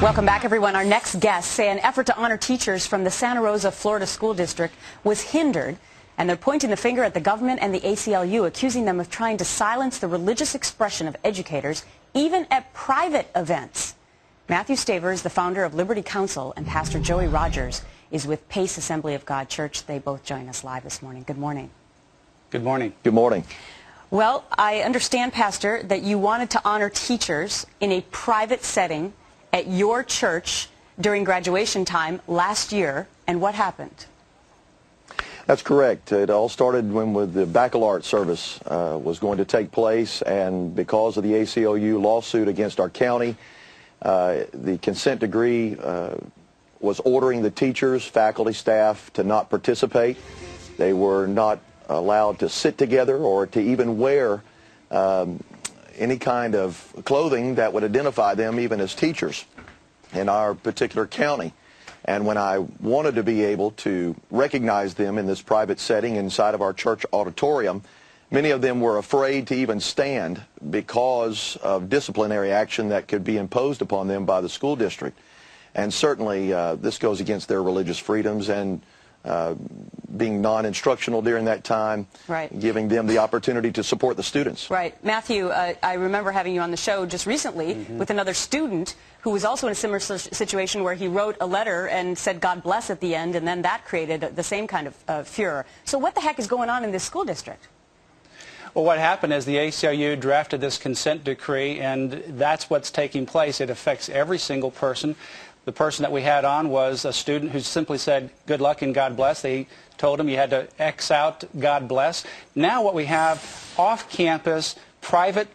Welcome back, everyone. Our next guests say an effort to honor teachers from the Santa Rosa, Florida School District was hindered, and they're pointing the finger at the government and the ACLU, accusing them of trying to silence the religious expression of educators, even at private events. Matthew Staver is the founder of Liberty Counsel, and Pastor Joey Rogers is with Pace Assembly of God Church. They both join us live this morning. Good morning. Good morning. Good morning. Well, I understand, Pastor, that you wanted to honor teachers in a private setting at your church during graduation time last year, and what happened? That's correct. It all started when the baccalaureate service was going to take place, and because of the ACLU lawsuit against our county, the consent decree was ordering the teachers, faculty, staff to not participate. They were not allowed to sit together or to even wear any kind of clothing that would identify them even as teachers in our particular county. And when I wanted to be able to recognize them in this private setting inside of our church auditorium, many of them were afraid to even stand because of disciplinary action that could be imposed upon them by the school district. And certainly this goes against their religious freedoms and being non-instructional during that time, right, giving them the opportunity to support the students. Right. Matthew, I remember having you on the show just recently with another student who was also in a similar situation where he wrote a letter and said God bless at the end, and then that created the same kind of furor. So what the heck is going on in this school district? Well, what happened is the ACLU drafted this consent decree, and that's what's taking place. It affects every single person. The person that we had on was a student who simply said, good luck and God bless. They told him you had to X out God bless. Now what we have off-campus, private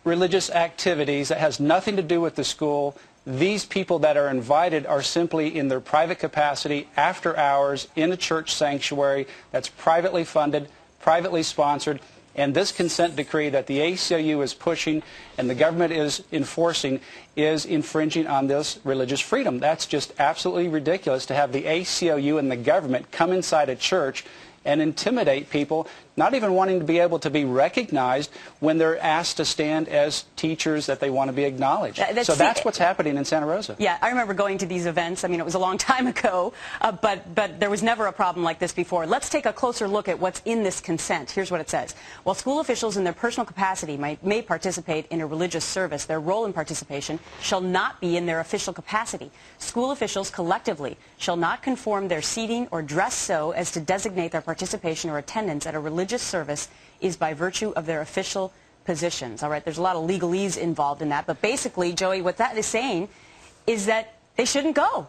religious activities that has nothing to do with the school. These people that are invited are simply in their private capacity after hours in a church sanctuary that's privately funded, privately sponsored. And this consent decree that the ACLU is pushing and the government is enforcing is infringing on this religious freedom. That's just absolutely ridiculous to have the ACLU and the government come inside a church and intimidate people, not even wanting to be able to be recognized when they're asked to stand as teachers that they want to be acknowledged. So that's what's happening in Santa Rosa. Yeah, I remember going to these events. I mean, it was a long time ago, but there was never a problem like this before. Let's take a closer look at what's in this consent. Here's what it says. While school officials in their personal capacity may participate in a religious service, their role in participation shall not be in their official capacity. School officials collectively shall not conform their seating or dress so as to designate their participation or attendance at a religious service is by virtue of their official positions. All right, there's a lot of legalese involved in that, but basically, Joey, what that is saying is that they shouldn't go.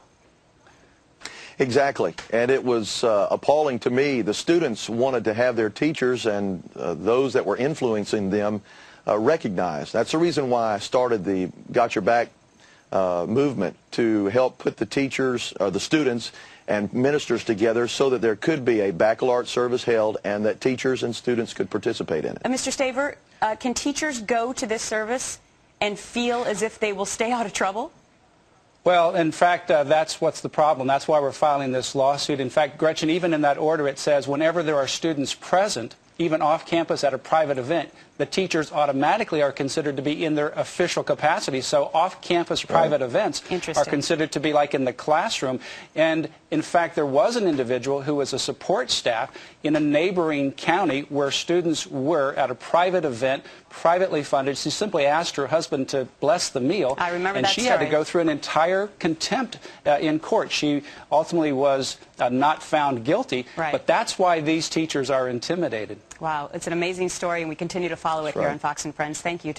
Exactly, and it was appalling to me. The students wanted to have their teachers and those that were influencing them recognized. That's the reason why I started the Got Your Back movement, to help put the teachers, the students, and ministers together so that there could be a baccalaureate service held and that teachers and students could participate in it. Mr. Staver, can teachers go to this service and feel as if they will stay out of trouble? Well, in fact, that's what's the problem. That's why we're filing this lawsuit. In fact, Gretchen, even in that order it says whenever there are students present, even off campus at a private event, the teachers automatically are considered to be in their official capacity. So off-campus private events are considered to be like in the classroom. And in fact, there was an individual who was a support staff in a neighboring county where students were at a private event, privately funded. She simply asked her husband to bless the meal. I remember and that she story. had to go through an entire contempt in court. She ultimately was not found guilty. Right. But that's why these teachers are intimidated. Wow, it's an amazing story, and we continue to follow it here on Fox and Friends. Thank you.